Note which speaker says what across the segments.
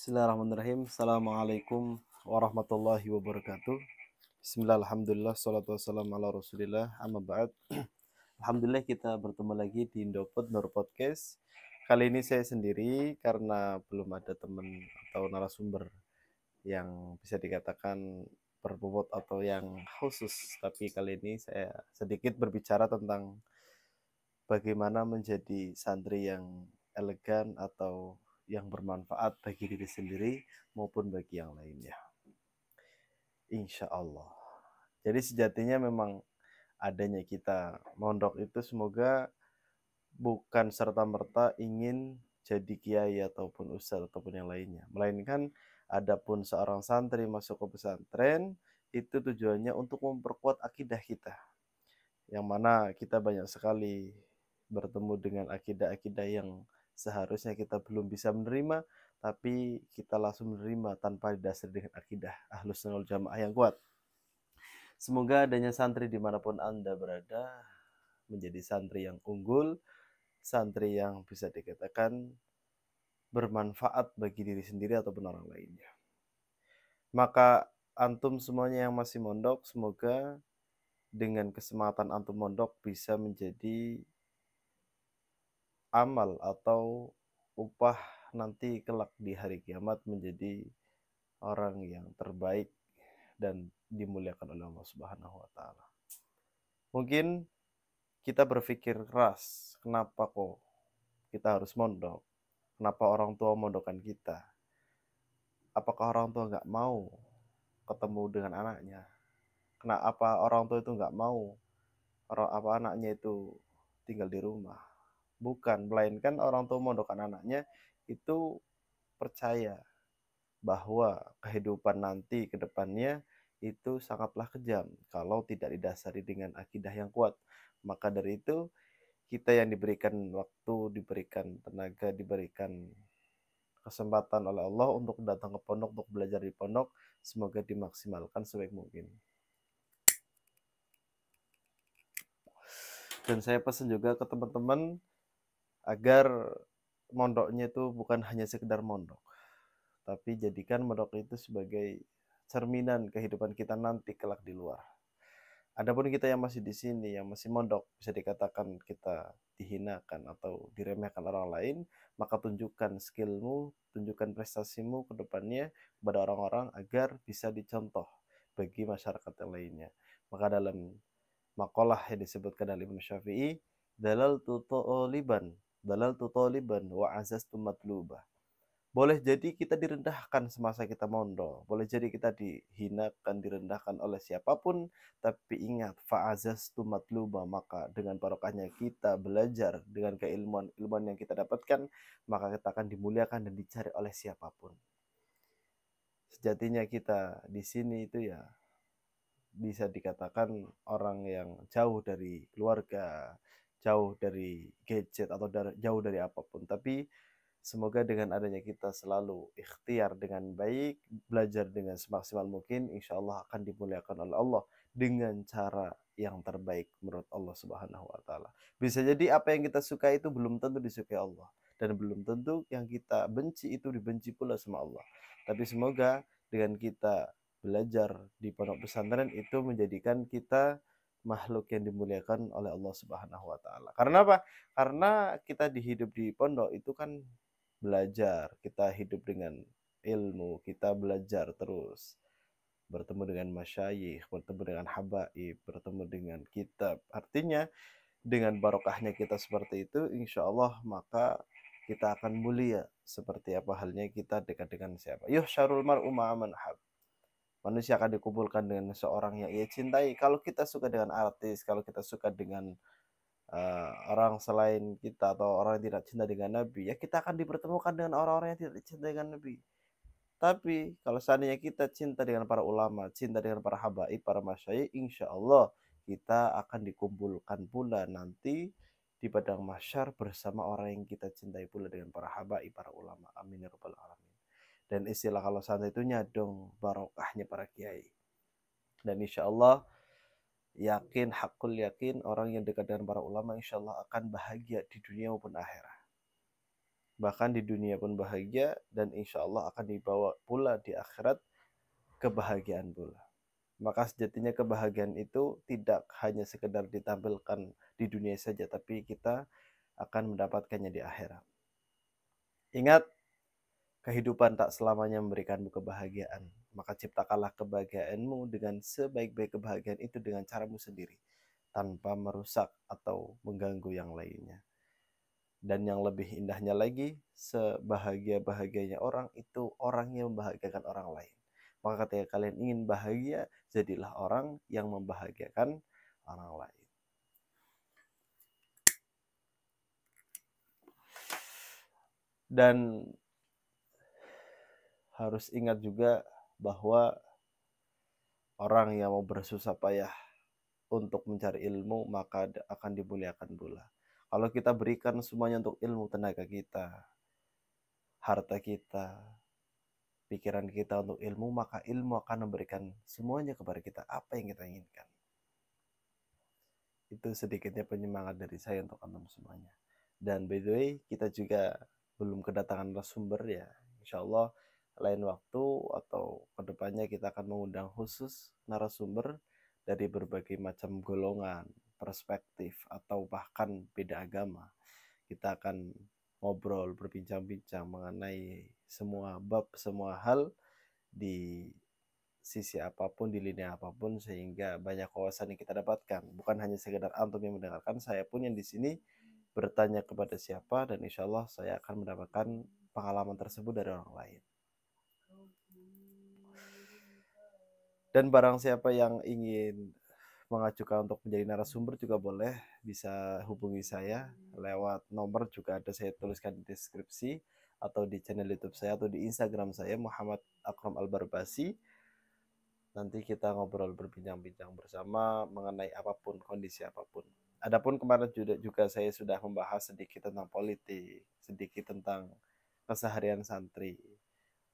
Speaker 1: Bismillahirrahmanirrahim. Assalamualaikum warahmatullahi wabarakatuh. Bismillah, alhamdulillah, salatu wassalamu ala rasulillah, amma ba'd. Alhamdulillah kita bertemu lagi di Indopod Nur Podcast. Kali ini saya sendiri karena belum ada teman atau narasumber yang bisa dikatakan berbobot atau yang khusus. Tapi kali ini saya sedikit berbicara tentang bagaimana menjadi santri yang elegan atau yang bermanfaat bagi diri sendiri maupun bagi yang lainnya. Insya Allah. Jadi sejatinya memang adanya kita mondok itu semoga bukan serta-merta ingin jadi kiai ataupun ustadz ataupun yang lainnya. Melainkan adapun seorang santri masuk ke pesantren itu tujuannya untuk memperkuat akidah kita. Yang mana kita banyak sekali bertemu dengan akidah-akidah yang seharusnya kita belum bisa menerima, tapi kita langsung menerima tanpa didasari dengan akidah Ahlus Sunnah wal Jamaah yang kuat. Semoga adanya santri dimanapun Anda berada menjadi santri yang unggul, santri yang bisa dikatakan bermanfaat bagi diri sendiri ataupun orang lainnya. Maka antum semuanya yang masih mondok, semoga dengan kesemangatan antum mondok bisa menjadi amal atau upah nanti kelak di hari kiamat menjadi orang yang terbaik dan dimuliakan oleh Allah Subhanahu wa taala. Mungkin kita berpikir keras, kenapa kok kita harus mondok? Kenapa orang tua mondokkan kita? Apakah orang tua nggak mau ketemu dengan anaknya? Kenapa orang tua itu nggak mau anaknya itu tinggal di rumah? Bukan, melainkan orang tua mondokkan anaknya itu percaya bahwa kehidupan nanti ke depannya itu sangatlah kejam kalau tidak didasari dengan akidah yang kuat. Maka dari itu, kita yang diberikan waktu, diberikan tenaga, diberikan kesempatan oleh Allah untuk datang ke pondok, untuk belajar di pondok, semoga dimaksimalkan sebaik mungkin. Dan saya pesan juga ke teman-teman agar mondoknya itu bukan hanya sekedar mondok, tapi jadikan mondok itu sebagai cerminan kehidupan kita nanti kelak di luar. Adapun kita yang masih di sini, yang masih mondok, bisa dikatakan kita dihinakan atau diremehkan orang lain, maka tunjukkan skillmu, tunjukkan prestasimu ke depannya kepada orang-orang agar bisa dicontoh bagi masyarakat yang lainnya. Maka dalam makalah yang disebutkan oleh Imam Syafi'i, dalal tutoliban wa azaztu matlubah. Boleh jadi kita direndahkan semasa kita mondok, boleh jadi kita dihinakan, direndahkan oleh siapapun, tapi ingat fa'azastu matluba, maka dengan barokahnya kita belajar dengan keilmuan yang kita dapatkan, maka kita akan dimuliakan dan dicari oleh siapapun. Sejatinya kita di sini itu ya bisa dikatakan orang yang jauh dari keluarga, jauh dari gadget atau jauh dari apapun, tapi semoga dengan adanya kita selalu ikhtiar dengan baik, belajar dengan semaksimal mungkin, insya Allah akan dimuliakan oleh Allah dengan cara yang terbaik menurut Allah Subhanahu wa taala. Bisa jadi apa yang kita suka itu belum tentu disukai Allah, dan belum tentu yang kita benci itu dibenci pula sama Allah. Tapi semoga dengan kita belajar di pondok pesantren itu menjadikan kita makhluk yang dimuliakan oleh Allah Subhanahu wa taala. Karena apa? Karena kita hidup di pondok itu kan belajar, kita hidup dengan ilmu, kita belajar terus, bertemu dengan masyayikh, bertemu dengan habaib, bertemu dengan kitab. Artinya dengan barokahnya kita seperti itu, insya Allah maka kita akan mulia seperti apa halnya kita dekat dengan siapa. Yuh syarul mar'u ma'aman hab. Manusia akan dikumpulkan dengan seorang yang ia cintai. Kalau kita suka dengan artis, kalau kita suka dengan orang selain kita atau orang yang tidak cinta dengan Nabi, ya kita akan dipertemukan dengan orang-orang yang tidak cinta dengan Nabi. Tapi kalau seandainya kita cinta dengan para ulama, cinta dengan para habaib, para masyayikh, insya Allah kita akan dikumpulkan pula nanti di padang mahsyar bersama orang yang kita cintai pula dengan para habaib, para ulama. Amin ya rabbal alamin. Dan istilah kalau santai itu nyadong barokahnya para kiai. Dan insya Allah yakin, hakul yakin, orang yang dekat dengan para ulama insya Allah akan bahagia di dunia maupun akhirat. bahkan di dunia pun bahagia, dan insya Allah akan dibawa pula di akhirat kebahagiaan pula. Maka sejatinya kebahagiaan itu tidak hanya sekedar ditampilkan di dunia saja, tapi kita akan mendapatkannya di akhirat. Ingat, kehidupan tak selamanya memberikanmu kebahagiaan. Maka ciptakanlah kebahagiaanmu dengan sebaik-baik kebahagiaan itu dengan caramu sendiri, tanpa merusak atau mengganggu yang lainnya. Dan yang lebih indahnya lagi, sebahagia-bahagianya orang itu orang yang membahagiakan orang lain. Maka ketika kalian ingin bahagia, jadilah orang yang membahagiakan orang lain. Dan harus ingat juga bahwa orang yang mau bersusah payah untuk mencari ilmu, maka akan dimuliakan pula. Kalau kita berikan semuanya untuk ilmu, tenaga kita, harta kita, pikiran kita untuk ilmu, maka ilmu akan memberikan semuanya kepada kita apa yang kita inginkan. Itu sedikitnya penyemangat dari saya untuk antum semuanya. Dan by the way, kita juga belum kedatangan narasumber ya. Insya Allah lain waktu atau kedepannya kita akan mengundang khusus narasumber dari berbagai macam golongan, perspektif, atau bahkan beda agama. Kita akan ngobrol, berbincang-bincang mengenai semua bab, semua hal di sisi apapun, di lini apapun, sehingga banyak wawasan yang kita dapatkan. Bukan hanya sekedar antum yang mendengarkan, saya pun yang di sini bertanya kepada siapa, dan insya Allah saya akan mendapatkan pengalaman tersebut dari orang lain. Dan barang siapa yang ingin mengajukan untuk menjadi narasumber juga boleh, bisa hubungi saya lewat nomor, juga ada saya tuliskan di deskripsi, atau di channel YouTube saya, atau di Instagram saya Muhammad Akram Al-Barbasi. Nanti kita ngobrol, berbincang-bincang bersama mengenai apapun, kondisi apapun. Adapun kemarin juga saya sudah membahas sedikit tentang politik, sedikit tentang keseharian santri,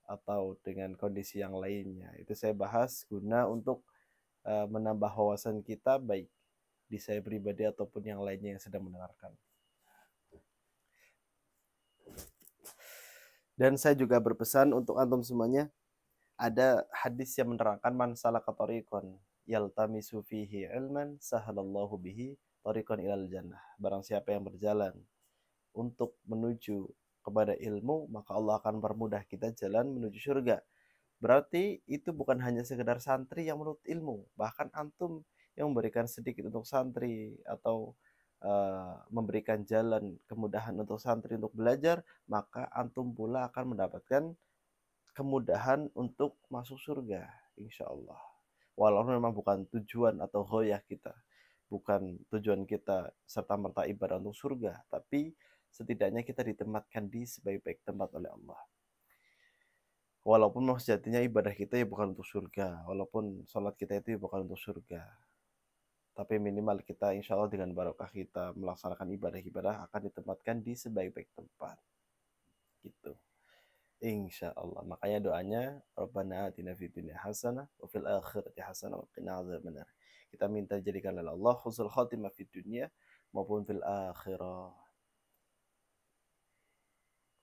Speaker 1: atau dengan kondisi yang lainnya. Itu saya bahas guna untuk menambah wawasan kita, baik di saya pribadi ataupun yang lainnya yang sedang mendengarkan. Dan saya juga berpesan untuk antum semuanya, ada hadis yang menerangkan man salaka tariqan yaltamisu fihi ilman sahalallahu bihi tariqan ilal jannah. Barang siapa yang berjalan untuk menuju kepada ilmu, maka Allah akan permudah kita jalan menuju surga. Berarti itu bukan hanya sekedar santri yang menuntut ilmu, bahkan antum yang memberikan sedikit untuk santri, atau memberikan jalan kemudahan untuk santri untuk belajar, maka antum pula akan mendapatkan kemudahan untuk masuk surga, insya Allah. Walaupun memang bukan tujuan atau ghoyah kita, bukan tujuan kita serta merta ibadah untuk surga, tapi setidaknya kita ditempatkan di sebaik-baik tempat oleh Allah. Walaupun sejatinya ibadah kita ya bukan untuk surga, walaupun sholat kita itu ya bukan untuk surga, tapi minimal kita insya Allah dengan barokah kita melaksanakan ibadah-ibadah akan ditempatkan di sebaik-baik tempat. Gitu. Insya Allah. Makanya doanya, Rabbana atina fid dunya hasanah wa fil akhirati hasanah wa qina adzabannar. Kita minta jadikan oleh Allah husnul khatimah fid dunya maupun fil akhirah.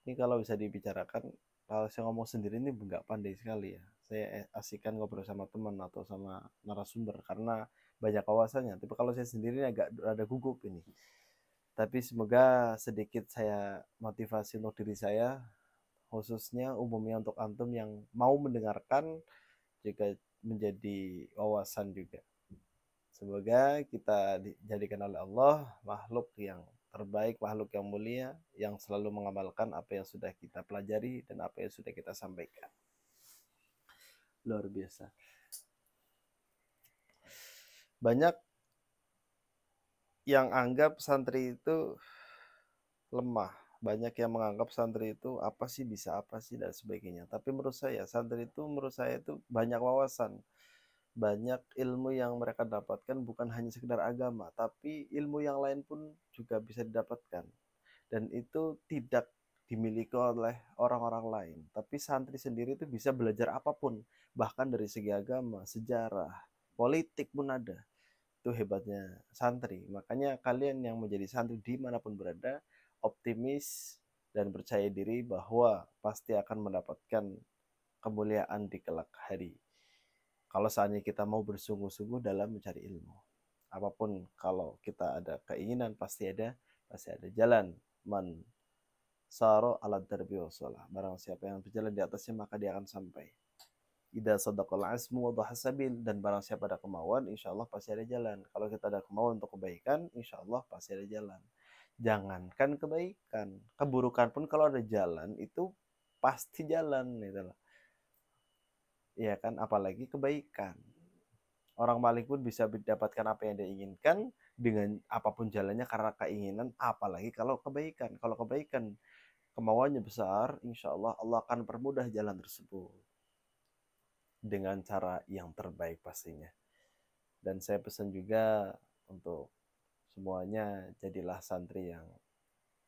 Speaker 1: Ini kalau bisa dibicarakan, kalau saya ngomong sendiri ini nggak pandai sekali ya. Saya asikkan ngobrol sama teman atau sama narasumber karena banyak wawasannya. Tapi kalau saya sendiri agak ada gugup ini. Tapi semoga sedikit saya motivasi untuk diri saya, khususnya umumnya untuk antum yang mau mendengarkan, juga menjadi wawasan juga. Semoga kita dijadikan oleh Allah makhluk yang terbaik, makhluk yang mulia, yang selalu mengamalkan apa yang sudah kita pelajari dan apa yang sudah kita sampaikan. Luar biasa. Banyak yang anggap santri itu lemah. Banyak yang menganggap santri itu apa sih, bisa apa sih, dan sebagainya. Tapi menurut saya, santri itu menurut saya itu banyak wawasan. Banyak ilmu yang mereka dapatkan, bukan hanya sekedar agama, tapi ilmu yang lain pun juga bisa didapatkan. Dan itu tidak dimiliki oleh orang-orang lain. Tapi santri sendiri itu bisa belajar apapun, bahkan dari segi agama, sejarah, politik pun ada. Itu hebatnya santri. Makanya kalian yang menjadi santri dimanapun berada, optimis, dan percaya diri bahwa pasti akan mendapatkan kemuliaan di kelak hari. Kalau seandainya kita mau bersungguh-sungguh dalam mencari ilmu, apapun kalau kita ada keinginan pasti ada jalan. Man saro ala darbi wasalah. Barang siapa yang berjalan di atasnya maka dia akan sampai. Ida sadaqal asmu wa sabil, dan barang siapa ada kemauan, insya Allah pasti ada jalan. Kalau kita ada kemauan untuk kebaikan, insya Allah pasti ada jalan. Jangankan kebaikan, keburukan pun kalau ada jalan itu pasti jalan gitu loh. Iya kan, apalagi kebaikan. Orang maling pun bisa mendapatkan apa yang dia inginkan dengan apapun jalannya karena keinginan, apalagi kalau kebaikan. Kalau kebaikan kemauannya besar, insya Allah Allah akan permudah jalan tersebut dengan cara yang terbaik pastinya. Dan saya pesan juga untuk semuanya, jadilah santri yang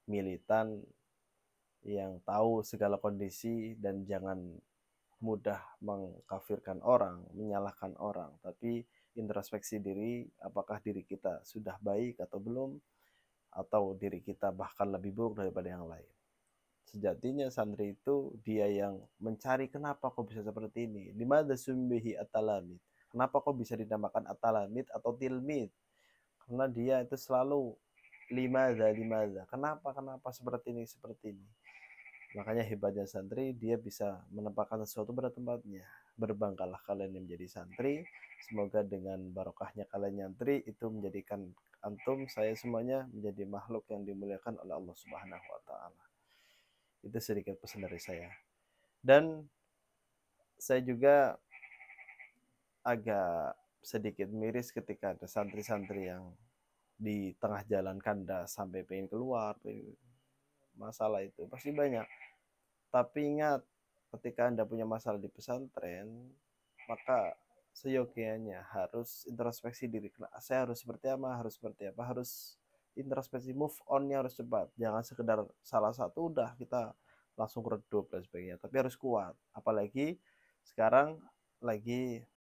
Speaker 1: militan, yang tahu segala kondisi, dan jangan mudah mengkafirkan orang, menyalahkan orang, tapi introspeksi diri, apakah diri kita sudah baik atau belum, atau diri kita bahkan lebih buruk daripada yang lain. Sejatinya santri itu dia yang mencari kenapa kok bisa seperti ini. Limadha sumbihi at-talamid. Kenapa kok bisa dinamakan at-talamid atau tilmid? Karena dia itu selalu limadha. Kenapa seperti ini. Makanya hebatnya santri, dia bisa menempatkan sesuatu pada tempatnya. Berbanggalah kalian yang menjadi santri. Semoga dengan barokahnya kalian nyantri itu menjadikan antum, saya semuanya menjadi makhluk yang dimuliakan oleh Allah Subhanahu wa taala. Itu sedikit pesan dari saya. Dan saya juga agak sedikit miris ketika ada santri-santri yang di tengah jalan kandas sampai pengen keluar. Masalah itu pasti banyak. Tapi ingat, ketika Anda punya masalah di pesantren, maka seyogianya harus introspeksi diri. Saya harus seperti apa, harus introspeksi, move on-nya harus cepat. Jangan sekedar salah satu udah kita langsung redup dan sebagainya. Tapi harus kuat. Apalagi sekarang lagi